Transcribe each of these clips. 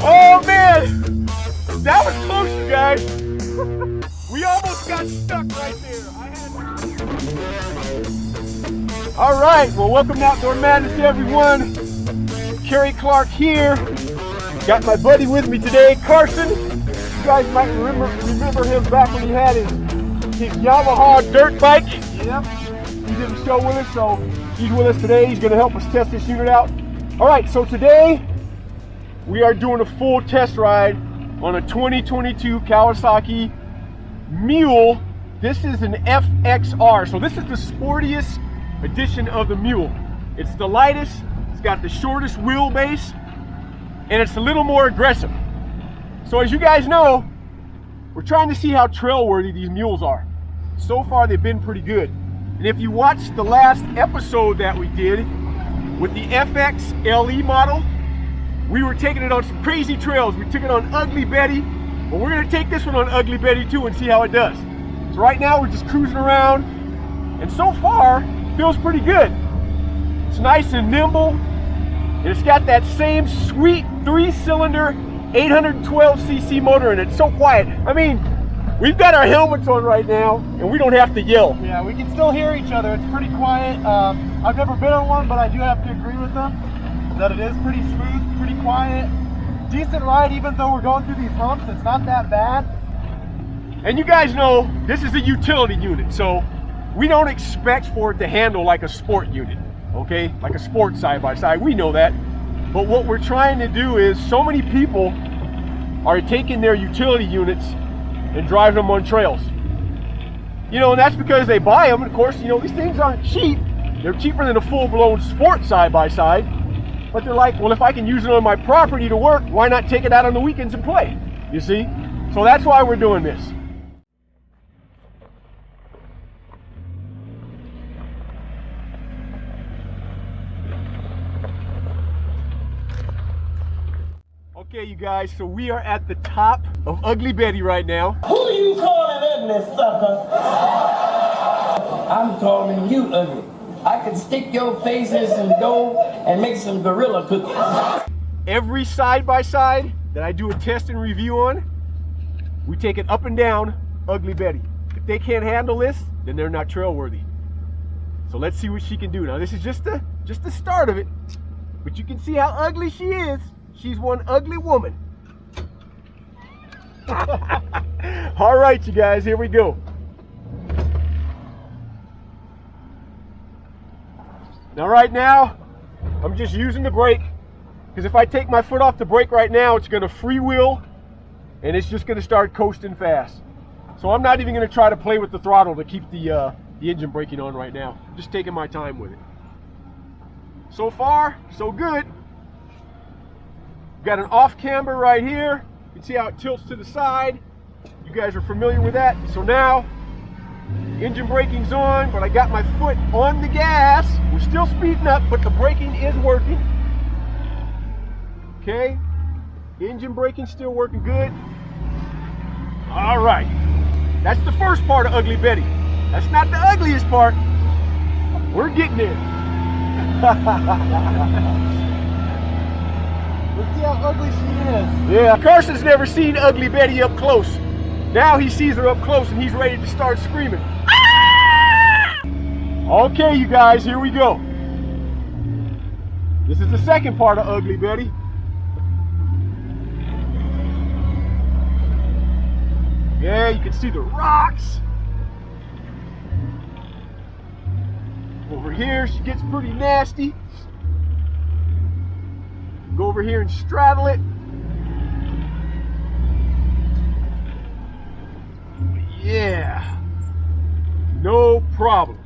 Oh man, that was close, you guys. We almost got stuck right there. All right, well, welcome to Outdoor Madness, everyone. Kerry Clark here. Got my buddy with me today, Carson. You guys might remember him back when he had his Yamaha dirt bike. Yep. He did a show with us, so he's with us today. He's going to help us test this unit out. All right, so today we are doing a full test ride on a 2022 Kawasaki Mule. This is an FXR, so this is the sportiest edition of the Mule. It's the lightest, it's got the shortest wheelbase, and it's a little more aggressive. So as you guys know, we're trying to see how trail worthy these mules are. So far they've been pretty good. And if you watched the last episode that we did with the FX LE model, we were taking it on some crazy trails. We took it on Ugly Betty, but we're gonna take this one on Ugly Betty too and see how it does. So right now we're just cruising around, and so far, feels pretty good. It's nice and nimble, and it's got that same sweet 3-cylinder 812cc motor in it. It's so quiet. I mean, we've got our helmets on right now, and we don't have to yell. Yeah, we can still hear each other. It's pretty quiet. I've never been on one, but I do have to agree with them that it is pretty smooth, pretty quiet. Decent ride, even though we're going through these humps. It's not that bad. And you guys know, this is a utility unit, so we don't expect for it to handle like a sport unit, okay? Like a sport side-by-side, we know that. But what we're trying to do is, so many people are taking their utility units and driving them on trails. You know, and that's because they buy them, and of course, you know, these things aren't cheap. They're cheaper than a full-blown sport side-by-side. But they're like, well, if I can use it on my property to work, why not take it out on the weekends and play? You see? So that's why we're doing this. Okay, you guys, so we are at the top of Ugly Betty right now. Who you calling ugly, sucker? I'm calling you ugly. I can stick your faces and go and make some gorilla cookies. Every side-by-side that I do a test and review on, we take it up and down Ugly Betty. If they can't handle this, then they're not trail worthy. So let's see what she can do. Now this is just the start of it, but you can see how ugly she is. She's one ugly woman. All right, you guys, here we go. Now right now, I'm just using the brake, because if I take my foot off the brake right now, it's going to freewheel, and it's just going to start coasting fast. So I'm not even going to try to play with the throttle to keep the engine braking on right now. Just taking my time with it. So far, so good. Got an off camber right here. You can see how it tilts to the side. You guys are familiar with that. So now, engine braking's on, but I got my foot on the gas. We're still speeding up, but the braking is working. Okay, engine braking still working good. All right, that's the first part of Ugly Betty. That's not the ugliest part. We're getting there. Let's see how ugly she is. Yeah, Carson's never seen Ugly Betty up close. Now he sees her up close and he's ready to start screaming. Ah! Okay, you guys, here we go. This is the second part of Ugly Betty. Yeah, you can see the rocks. Over here, she gets pretty nasty. Go over here and straddle it. Yeah, no problem.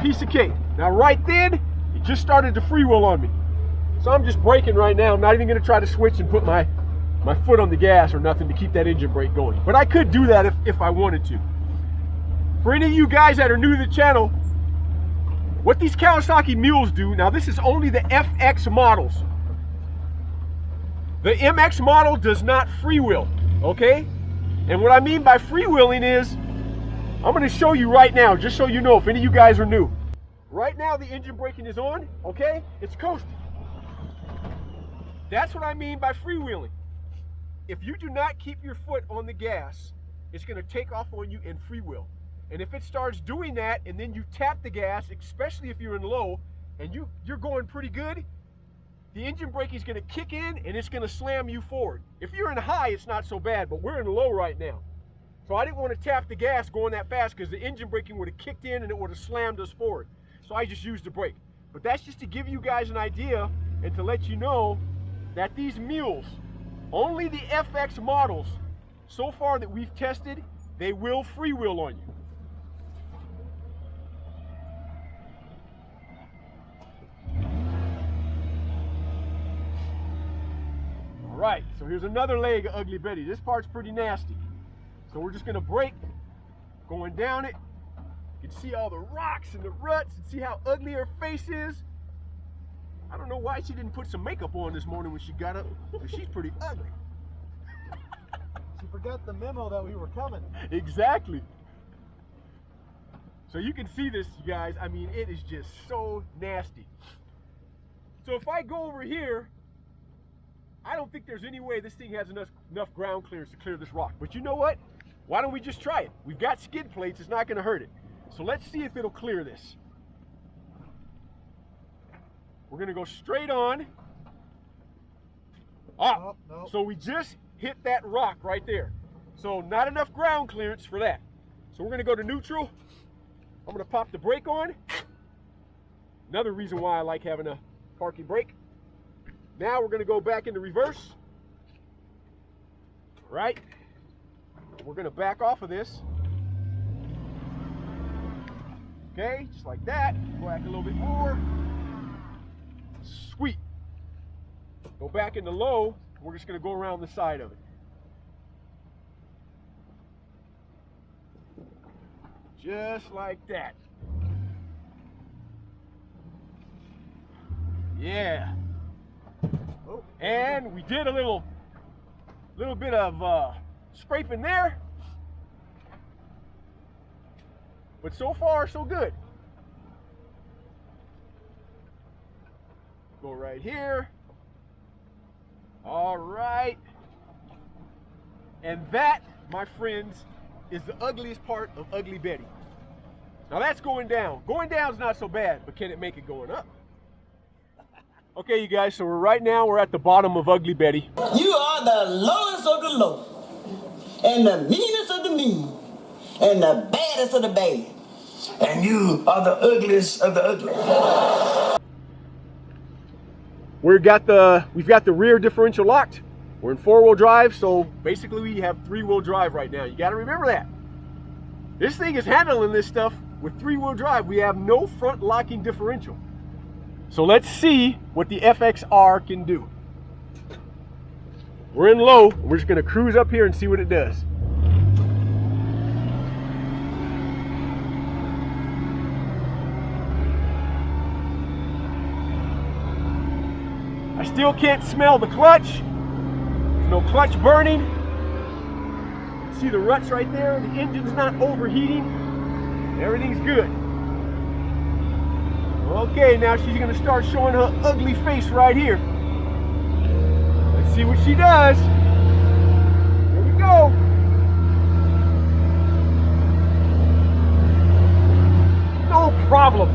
Piece of cake. Now right then, it just started to freewheel on me. So I'm just braking right now. I'm not even gonna try to switch and put my foot on the gas or nothing to keep that engine brake going. But I could do that if I wanted to. For any of you guys that are new to the channel, what these Kawasaki mules do, now this is only the FX models. The MX model does not freewheel, okay? And what I mean by freewheeling is, I'm gonna show you right now, just so you know, if any of you guys are new. Right now the engine braking is on, okay? It's coasting. That's what I mean by freewheeling. If you do not keep your foot on the gas, it's gonna take off on you and freewheel. And if it starts doing that and then you tap the gas, especially if you're in low and you're going pretty good, the engine braking is gonna kick in and it's gonna slam you forward. If you're in high, it's not so bad, but we're in low right now. So I didn't want to tap the gas going that fast because the engine braking would have kicked in and it would have slammed us forward. So I just used the brake. But that's just to give you guys an idea and to let you know that these mules, only the FX models so far that we've tested, they will freewheel on you. Right, so here's another leg of Ugly Betty. This part's pretty nasty. So we're just gonna brake, going down it. You can see all the rocks and the ruts and see how ugly her face is. I don't know why she didn't put some makeup on this morning when she got up, but she's pretty ugly. She forgot the memo that we were coming. Exactly. So you can see this, you guys. I mean, it is just so nasty. So if I go over here, I don't think there's any way this thing has enough ground clearance to clear this rock. But you know what? Why don't we just try it? We've got skid plates. It's not going to hurt it. So let's see if it'll clear this. We're going to go straight on. Ah, no. So we just hit that rock right there. So not enough ground clearance for that. So we're going to go to neutral. I'm going to pop the brake on. Another reason why I like having a parking brake. Now we're going to go back into reverse. Right. We're going to back off of this. Okay, just like that. Back a little bit more. Sweet. Go back into low. We're just going to go around the side of it. Just like that. Yeah. Oh, and we did a little bit of scraping there. But so far, so good. Go right here. All right. And that, my friends, is the ugliest part of Ugly Betty. Now that's going down. Going down is not so bad, but can it make it going up? Okay, you guys, so right now we're at the bottom of Ugly Betty. You are the lowest of the low, and the meanest of the mean, and the baddest of the bad. And you are the ugliest of the ugly. We've got the rear differential locked. We're in 4-wheel drive, so basically we have 3-wheel drive right now. You got to remember that. This thing is handling this stuff with 3-wheel drive. We have no front locking differential. So let's see what the FXR can do. We're in low. We're just going to cruise up here and see what it does. I still can't smell the clutch. There's no clutch burning. See the ruts right there? The engine's not overheating. Everything's good. Okay, now she's going to start showing her ugly face right here. Let's see what she does. Here we go. No problem.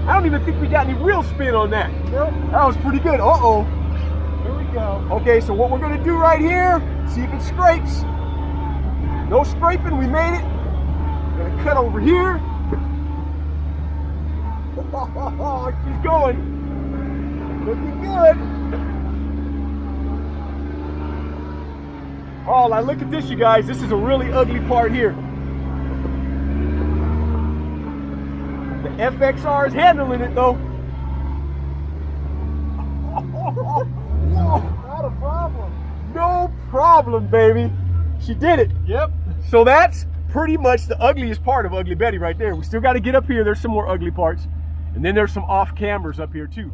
I don't even think we got any wheel spin on that. Nope. That was pretty good. Uh-oh. Here we go. Okay, so what we're going to do right here, see if it scrapes. No scraping, we made it. We're going to cut over here. Oh, she's going. Looking good. Oh, now look at this, you guys. This is a really ugly part here. The FXR is handling it though. Not a problem. No problem, baby. She did it. Yep. So that's pretty much the ugliest part of Ugly Betty right there. We still got to get up here. There's some more ugly parts. And then there's some off cameras up here too.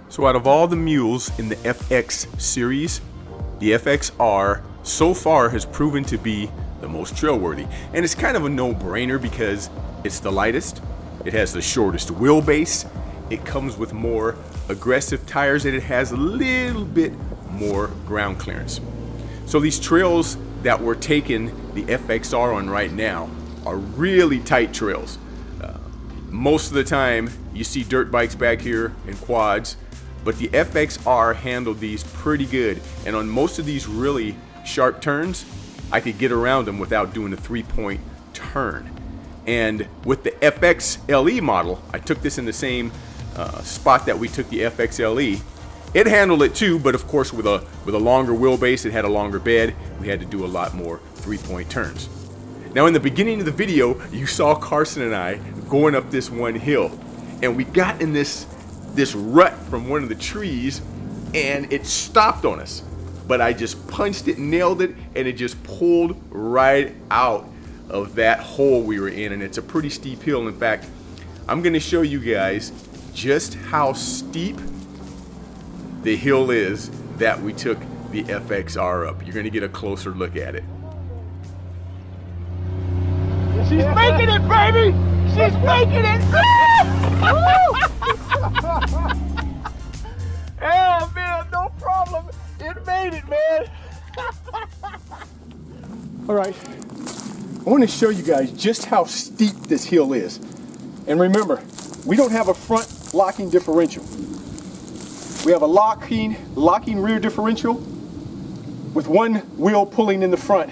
So out of all the mules in the FX series, the FXR so far has proven to be the most trail-worthy. And it's kind of a no-brainer because it's the lightest, it has the shortest wheelbase, it comes with more aggressive tires, and it has a little bit more ground clearance. So these trails that we're taking the FXR on right now are really tight trails. Most of the time you see dirt bikes back here and quads, but the FXR handled these pretty good, and on most of these really sharp turns I could get around them without doing a 3-point turn. And with the FXLE model, I took this in the same spot that we took the FXLE. It handled it too, but of course with a longer wheelbase, it had a longer bed, we had to do a lot more 3-point turns. Now in the beginning of the video, you saw Carson and I going up this one hill, and we got in this rut from one of the trees, and it stopped on us. But I just punched it, nailed it, and it just pulled right out of that hole we were in, and it's a pretty steep hill. In fact, I'm gonna show you guys just how steep the hill is that we took the FXR up. You're gonna get a closer look at it. She's making it, baby! She's making it! Oh man, no problem. It made it, man. All right, I want to show you guys just how steep this hill is. And remember, we don't have a front locking differential. We have a locking rear differential with one wheel pulling in the front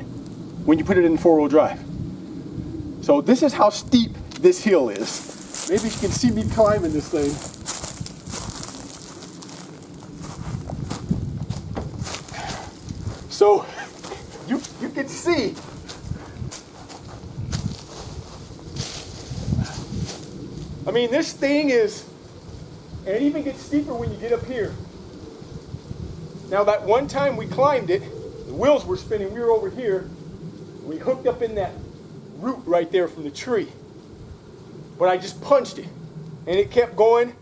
when you put it in 4-wheel drive. So this is how steep this hill is. Maybe you can see me climbing this thing. So you can see I mean, this thing is, and it even gets steeper when you get up here. Now that one time we climbed it, the wheels were spinning, we were over here, we hooked up in that root right there from the tree. But I just punched it, and it kept going,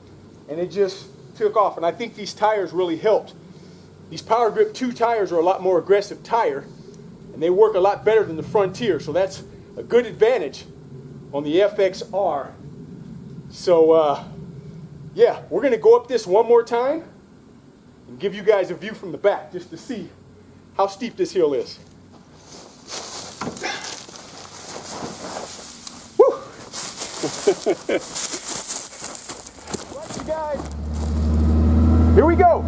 and it just took off. And I think these tires really helped. These Power Grip 2 tires are a lot more aggressive tire, and they work a lot better than the Frontier, so that's a good advantage on the FXR So, yeah, we're going to go up this one more time and give you guys a view from the back just to see how steep this hill is. Woo! Right, you guys, here we go.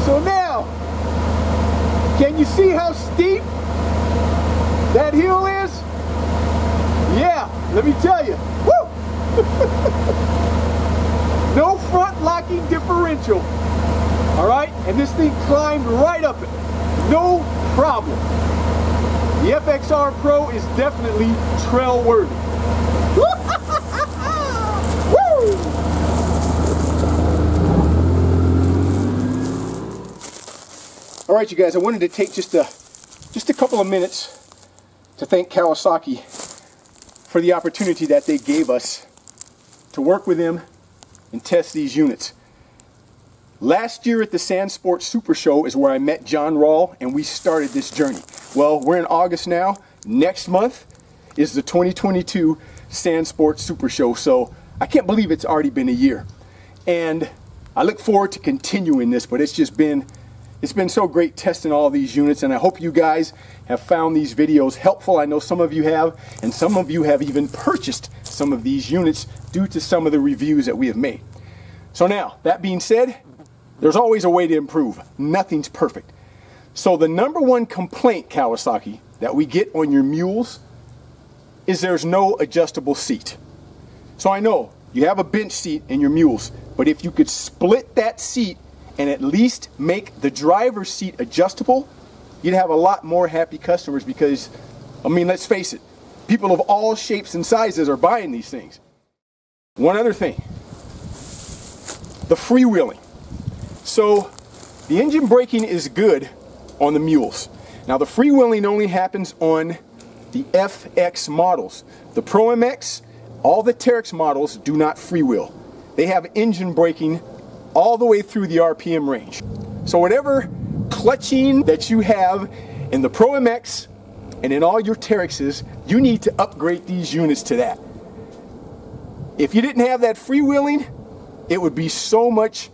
So now, can you see how steep that hill is? Yeah, let me tell you. Woo! No front locking differential. All right, and this thing climbed right up it. No problem. The FXR Pro is definitely trail worthy. Woo! All right, you guys, I wanted to take just a couple of minutes to thank Kawasaki for the opportunity that they gave us to work with them and test these units. Last year at the Sand Sports Super Show is where I met John Rawl and we started this journey. Well, we're in August now. Next month is the 2022 Sand Sports Super Show, so I can't believe it's already been a year. And I look forward to continuing this, but it's been so great testing all these units, and I hope you guys have found these videos helpful. I know some of you have, and some of you have even purchased some of these units due to some of the reviews that we have made. So now, that being said, there's always a way to improve. Nothing's perfect. So the number one complaint, Kawasaki, that we get on your mules is there's no adjustable seat. So I know you have a bench seat in your mules, but if you could split that seat and at least make the driver's seat adjustable, you'd have a lot more happy customers because, I mean, let's face it, people of all shapes and sizes are buying these things. One other thing, the freewheeling. So the engine braking is good on the mules. Now the freewheeling only happens on the FX models. The Pro MX, all the Terex models do not freewheel. They have engine braking all the way through the RPM range. So whatever clutching that you have in the Pro MX and in all your Terexes, you need to upgrade these units to that. If you didn't have that freewheeling, it would be so much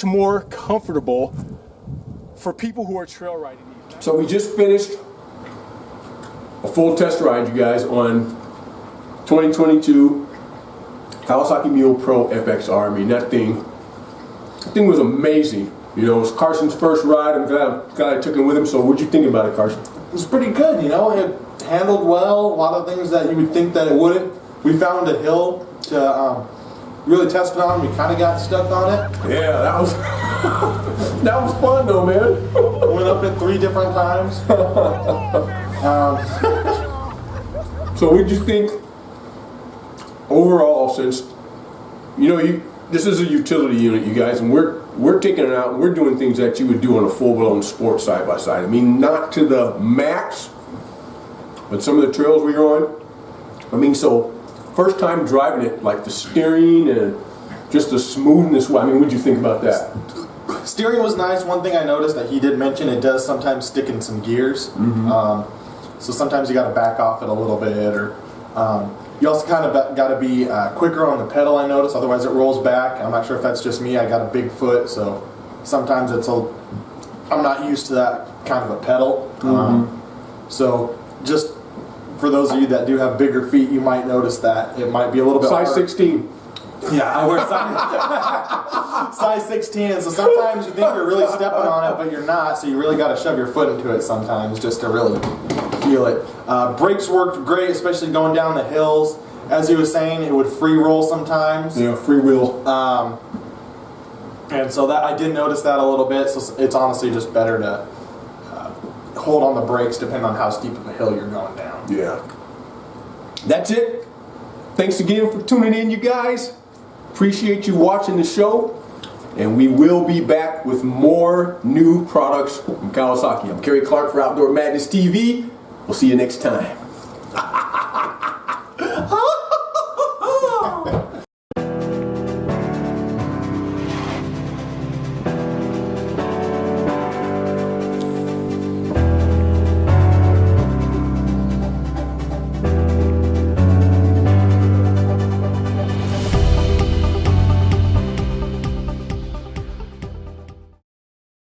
more comfortable for people who are trail riding these. So we just finished a full test ride, you guys, on 2022 Kawasaki Mule Pro-FXR. I mean, that thing was amazing. You know, it was Carson's first ride. I'm glad I took him with him. So what'd you think about it, Carson? It was pretty good, you know. It handled well. A lot of things that you would think that it wouldn't. We found a hill to really test it on. We kind of got stuck on it. Yeah, that was that was fun though, man. Went up it 3 different times. So what'd you think overall, since you know this is a utility unit, you guys, and we're taking it out and we're doing things that you would do on a full-blown sport side-by-side. I mean, not to the max, but some of the trails we go on. I mean, so first time driving it, like the steering and just the smoothness. I mean, what'd you think about that? Steering was nice. One thing I noticed that he did mention, it does sometimes stick in some gears. Mm-hmm. So sometimes you got to back off it a little bit, or you also kind of got to be quicker on the pedal, I noticed, otherwise it rolls back. I'm not sure if that's just me. I got a big foot, so sometimes I'm not used to that kind of a pedal. Mm-hmm. So just for those of you that do have bigger feet, you might notice that it might be a little bit size harder. 16. Yeah, I wear size 16, and so sometimes you think you're really stepping on it, but you're not, so you really got to shove your foot into it sometimes just to really feel it. Brakes worked great, especially going down the hills. as he was saying, it would free roll sometimes. Yeah, freewheel. And so that I did notice that a little bit. So it's honestly just better to hold on the brakes depending on how steep of a hill you're going down. Yeah. That's it. Thanks again for tuning in, you guys. Appreciate you watching the show. And we will be back with more new products from Kawasaki. I'm Kerry Clark for Outdoor Madness TV. We'll see you next time.